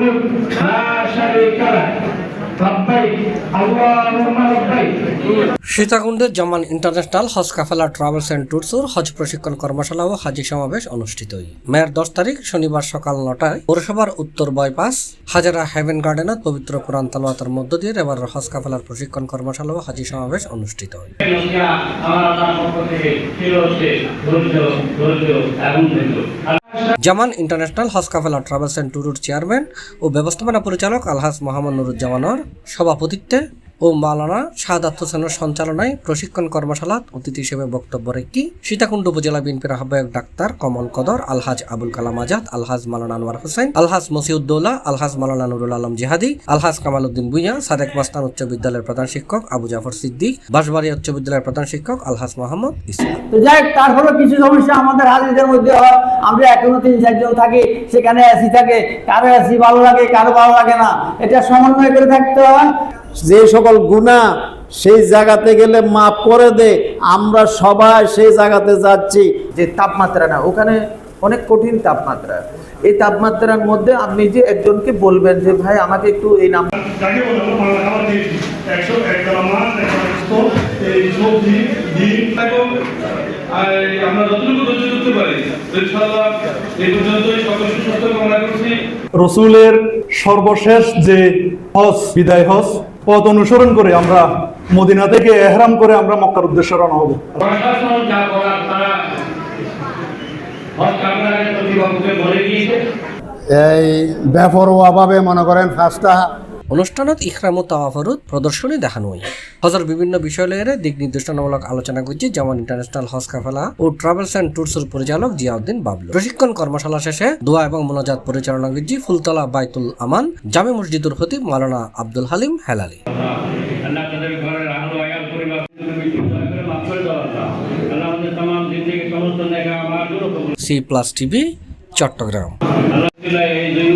لا شريك له لبيك اللهم لبيك। সীতাকুণ্ডের Zaman international Hodge Kafela travels and ট্যুরসের হজ প্রশিক্ষণ কর্মশালা ও হাজি সমাবেশ অনুষ্ঠিত। মের 10 তারিখ শনিবার সকাল 9টায় পৌরসভার উত্তর বাইপাস হাজারা হেভেন গার্ডেনত পবিত্র কোরআন তালাওয়াতের মধ্য দিয়ে এবার হজ কাফেলার প্রশিক্ষণ কর্মশালা ও হাজি সমাবেশ অনুষ্ঠিত হয়। জামান international Hodge Kafela travels and ট্যুরের চেয়ারম্যান ও ব্যবস্থাপনা পরিচালক আলহাজ মোহাম্মদ নুরুজ্জামানের সভাপতিত্বে ও মাওলানা শাহাদাত হোসেনের সঞ্চালনায় প্রশিক্ষণ কর্মশালাত অতিথি হিসেবে বক্তব্য রাখি সীতাকুণ্ড উপজেলা বিএনপির আহ্বায়ক ডাক্তার কমল কদর, আলহাজ আবুল কালাম আজাদ, আলহাজ মাওলানা আনোয়ার হোসেন, আলহাজ মসিউদ্দৌলা, আলহাজ মাওলানা নুরুল আলম জিহাদি, আলহাজ কামাল উদ্দিন ভূঁইয়া, সাদেক মাস্তান উচ্চ বিদ্যালয়ের প্রধান শিক্ষক আবু জাফর সিদ্দিক, বাঁশবাড়িয়া উচ্চ বিদ্যালয়ের প্রধান শিক্ষক আলহাজ মোহাম্মদ ইসলাম। তো যাই তারপরে কিছু সমস্যা আমাদের হাজিদের মধ্যে হয়, আমরা এখনো 3-4 জন থাকি, সেখানে এসি থাকে, কারো এসি ভালো লাগে কারো ভালো লাগে না, এটা সমন্বয় করে থাকতে হয়। যে সকল গুনাহ সেই জায়গাতে গেলে মাফ করে দে, আমরা সবাই সেই জায়গাতে যাচ্ছি। যে তাপমাত্রা না, ওখানে অনেক কঠিন তাপমাত্রা, এই তাপমাত্রার মধ্যে আপনি যে একজনকে বলবেন যে ভাই আমাকে একটু এই নাম যাকে বলবো বাংলা খাবার দিয়েছি 101 গ্রাম মাছ, 1 গ্রাম এই সবজি ডিম আমরা যতটুকু ধৈর্য ধরতে পারি ইনশাআল্লাহ এই পর্যন্তই সকল সুস্থ কামনা করছি। রসুলের সর্বশেষ যে হজ বিদায় হজ পথ অনুসরণ করে আমরা মদিনা থেকে এহরাম করে আমরা মক্কার উদ্দেশ্যে রওনা হব। প্রশাসন যা করার তারা হজ কাফেলার কর্তৃপক্ষকে বলে দিয়েছে। এই বেপরোয়াভাবে মনে করেন ফার্স্টটা অনুষ্ঠানত ইকরাম ও তাওয়াফরুদ প্রদর্শনী দেখানো হয়। হজের বিভিন্ন বিষয় লইয়ে দিক নির্দেশনামূলক আলোচনা করছে জামান international Hodge Kafela O travels and ট্যুরসের পরিচালক জিয়াউদ্দিন বাবলু। প্রশিক্ষণ কর্মশালা শেষে দোয়া এবং মোনাজাত পরিচালনা করছে ফুলতলা বাইতুল আমান জামে মসজিদুর খতিব মাওলানা আব্দুল হালিম হেলালি। আল্লাহ তাদের ঘরের আহল আয়াল পরিবার মাফ করে দাও আল্লাহ। আল্লাহ আমাদের तमाम জিন্দেগি সমস্ত নেক আমাল গুলো কবুল। C+ TV Chittagong. আল্লাহ এই দুই